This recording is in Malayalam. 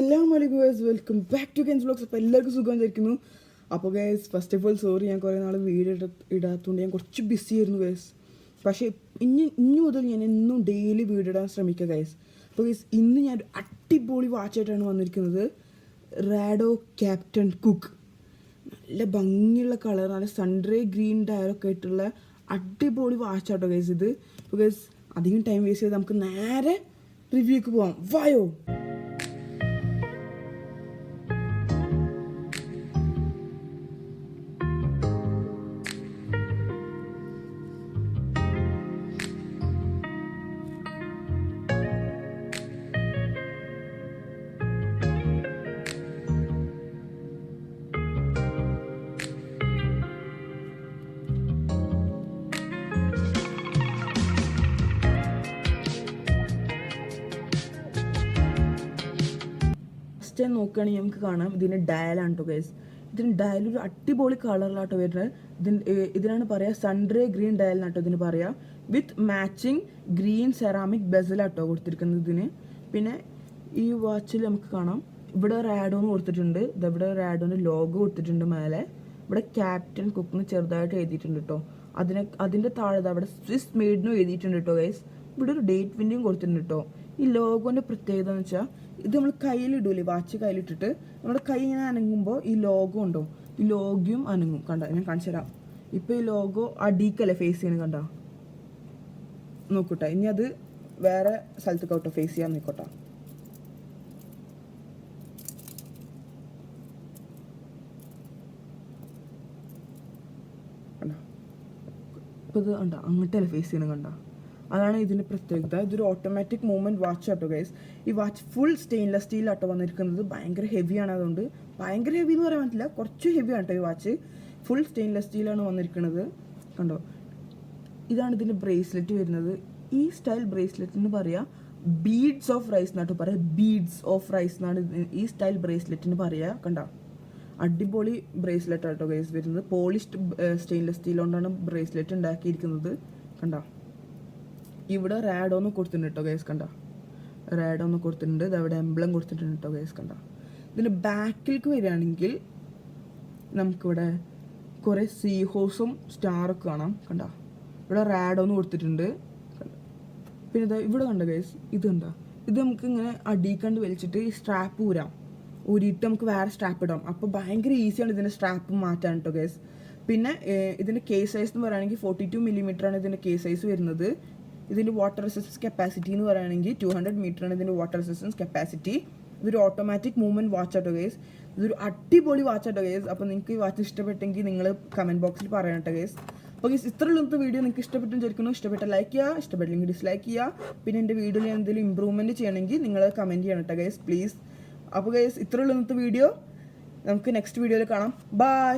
അസ്സലാമലൈക്കും guys, welcome back to Ken's vlogs. അപ്പോൾ എല്ലാവർക്കും സുഖം വിചാരിക്കുന്നു. അപ്പോൾ guys, first of all sorry, ഞാൻ കുറേ നാൾ വീഡിയോ ഇടാത്തതുകൊണ്ട് ഞാൻ കുറച്ച് ബിസി ആയിരുന്നു ഗൈസ്. പക്ഷേ ഇനി മുതൽ ഞാൻ എന്നും ഡെയിലി വീഡിയോ ഇടാൻ ശ്രമിക്കുക ഗൈസ്. അപ്പോൾ ഗൈസ്, ഇന്ന് ഞാൻ അടിപൊളി വാച്ചായിട്ടാണ് വന്നിരിക്കുന്നത്. റാഡോ ക്യാപ്റ്റൻ കുക്ക്. നല്ല ഭംഗിയുള്ള കളർ, നല്ല സൺഡ്രേ ഗ്രീൻ ഡയറൊക്കെ ആയിട്ടുള്ള അടിപൊളി വാച്ചാട്ടോ ഗൈസ് ഇത്. അപ്പോൾ ഗൈസ്, അധികം ടൈം വേസ്റ്റ് ചെയ്ത് നമുക്ക് നേരെ റിവ്യൂക്ക് പോവാം. വായോ. നോക്കുകയാണെങ്കിൽ നമുക്ക് കാണാം ഇതിൻ്റെ ഡയലാണ് കേട്ടോ ഗൈസ്. ഇതിന് ഡയൽ ഒരു അടിപൊളി കളറിലാട്ടോ വരുന്നത്. ഇതിനാണ് പറയുക സൺഡ്രേ ഗ്രീൻ ഡയൽ എന്നാട്ടോ ഇതിന് പറയുക. വിത്ത് മാച്ചിങ് ഗ്രീൻ സെറാമിക് ബെസലാട്ടോ കൊടുത്തിരിക്കുന്നത് ഇതിന്. പിന്നെ ഈ വാച്ചിൽ നമുക്ക് കാണാം ഇവിടെ റാഡോന്ന് കൊടുത്തിട്ടുണ്ട്. ഇവിടെ റാഡോൻ്റെ ലോഗോ കൊടുത്തിട്ടുണ്ട് മേലെ. ഇവിടെ ക്യാപ്റ്റൻ കുക്കിന് ചെറുതായിട്ട് എഴുതിയിട്ടുണ്ട് കേട്ടോ. അതിൻ്റെ താഴെ അവിടെ സ്വിസ് മെയ്ഡിനും എഴുതിയിട്ടുണ്ട് കേട്ടോ ഗൈസ്. ഇവിടെ ഒരു ഡേറ്റ് വിൻഡിയും കൊടുത്തിട്ടുണ്ട് കേട്ടോ. ഈ ലോഗോൻ്റെ പ്രത്യേകത എന്ന് വെച്ചാൽ ഇത് നമ്മൾ കയ്യിലിടൂലേ, വാച്ച് കയ്യിലിട്ടിട്ട് നമ്മുടെ കൈ ഇങ്ങനെ അനങ്ങുമ്പോൾ ഈ ലോഗോ ഉണ്ടോ, ഈ ലോഗോയും അനങ്ങും. കണ്ട, ഞാൻ കാണിച്ചു തരാം. ഇപ്പോൾ ഈ ലോഗോ അടീക്കല്ലേ ഫേസ് ചെയ്യുന്നത്, കണ്ട നോക്കൂട്ടെ. ഇനി അത് വേറെ സ്ഥലത്തേക്കോട്ടോ ഫേസ് ചെയ്യാൻ നോക്കോട്ടെ. കണ്ട, ഇപ്പോൾ ഇത് കണ്ട അങ്ങോട്ടല്ലേ ഫേസ് ചെയ്യുന്നത്. കണ്ട, അതാണ് ഇതിൻ്റെ പ്രത്യേകത. ഇതൊരു ഓട്ടോമാറ്റിക് മൂവ്മെൻറ്റ് വാച്ച് ആട്ടോ ഗൈസ്. ഈ വാച്ച് ഫുൾ സ്റ്റെയിൻലെസ് സ്റ്റീലാട്ടോ വന്നിരിക്കുന്നത്. ഭയങ്കര ഹെവിയാണ്. അതുകൊണ്ട് ഭയങ്കര ഹെവി എന്ന് പറയാൻ പറ്റില്ല, കുറച്ച് ഹെവി ആണ് കേട്ടോ ഈ വാച്ച്. ഫുൾ സ്റ്റെയിൻലെസ് സ്റ്റീലാണ് വന്നിരിക്കുന്നത്. കണ്ടോ, ഇതാണ് ഇതിൻ്റെ ബ്രേസ്ലെറ്റ് വരുന്നത്. ഈ സ്റ്റൈൽ ബ്രേസ്ലെറ്റിന് പറയുക ബീഡ്സ് ഓഫ് റൈസ് എന്നാട്ടോ പറയുക. ബീഡ്സ് ഓഫ് റൈസ് എന്നാണ് ഈ സ്റ്റൈൽ ബ്രേസ്ലെറ്റിന് പറയുക. കണ്ടോ, അടിപൊളി ബ്രേസ്ലെറ്റ് ആട്ടോ ഗൈസ് വരുന്നത്. പോളിഷ്ഡ് സ്റ്റെയിൻലെസ് സ്റ്റീൽ കൊണ്ടാണ് ബ്രേസ്ലെറ്റ് ഉണ്ടാക്കിയിരിക്കുന്നത്. കണ്ടോ, ഇവിടെ റാഡോന്ന് കൊടുത്തിട്ടുണ്ട് കേട്ടോ ഗൈസ്. കണ്ട, റാഡോന്ന് കൊടുത്തിട്ടുണ്ട്. ഇതവിടെ എംബ്ലം കൊടുത്തിട്ടുണ്ട് കേട്ടോ ഗൈസ്. കണ്ട, ഇതിൻ്റെ ബാക്കിലേക്ക് വരികയാണെങ്കിൽ നമുക്കിവിടെ കുറേ സീ ഹോഴ്സും സ്റ്റാറൊക്കെ കാണാം. കണ്ട, ഇവിടെ റാഡോന്ന് കൊടുത്തിട്ടുണ്ട്. പിന്നെ ഇതാ ഇവിടെ കണ്ട ഗൈസ്, ഇത് കണ്ട, ഇത് നമുക്ക് ഇങ്ങനെ അടിക്കണ്ട് വലിച്ചിട്ട് ഈ സ്ട്രാപ്പ് ഊരിയിട്ട് നമുക്ക് വേറെ സ്ട്രാപ്പ് ഇടാം. അപ്പോൾ ഭയങ്കര ഈസിയാണ് ഇതിൻ്റെ സ്ട്രാപ്പ് മാറ്റാൻ കേട്ടോ ഗൈസ്. പിന്നെ ഇതിൻ്റെ കേസ് സൈസ് എന്ന് പറയുകയാണെങ്കിൽ 42 mm ഇതിൻ്റെ കേസ് സൈസ് വരുന്നത്. ഇതിൻ്റെ വാട്ടർ റെസിസ്റ്റൻസ് കപ്പാസിറ്റി എന്ന് പറയുകയാണെങ്കിൽ 200 മീറ്ററാണ് ഇതിൻ്റെ വാട്ടർ റെസിസ്റ്റൻസ് കപ്പാസിറ്റി. ഇതൊരു ഓട്ടോമാറ്റിക് മൂവ്മെൻറ്റ് വാച്ച് ആട്ടോ ഗൈസ്. ഇതൊരു അടിപൊളി വാച്ച് ആട്ടോ ഗൈസ്. അപ്പോൾ നിങ്ങൾക്ക് ഈ വാച്ച് ഇഷ്ടപ്പെട്ടെങ്കിൽ നിങ്ങൾ കമൻറ്റ് ബോക്സിൽ പറയണം കേട്ടോ ഗൈസ്. അപ്പോൾ ഗൈസ്, ഇത്രയുള്ള വീഡിയോ നിങ്ങൾക്ക് ഇഷ്ടപ്പെട്ടെന്ന് വിചാരിക്കുന്നു. ഇഷ്ടപ്പെട്ട ലൈക്ക് ചെയ്യുക, ഇഷ്ടപ്പെട്ടില്ലെങ്കിൽ ഡിസ്ലൈക്ക് ചെയ്യുക. പിന്നെ എൻ്റെ വീഡിയോയിൽ എന്തെങ്കിലും ഇമ്പ്രൂവ്മെൻറ്റ് ചെയ്യണമെങ്കിൽ നിങ്ങൾ കമൻറ്റ് ചെയ്യണം കേട്ടോ ഗൈസ്, പ്ലീസ്. അപ്പോൾ ഗൈസ്, ഇത്രയുള്ള വീഡിയോ നമുക്ക് നെക്സ്റ്റ് വീഡിയോയിൽ കാണാം. ബൈ.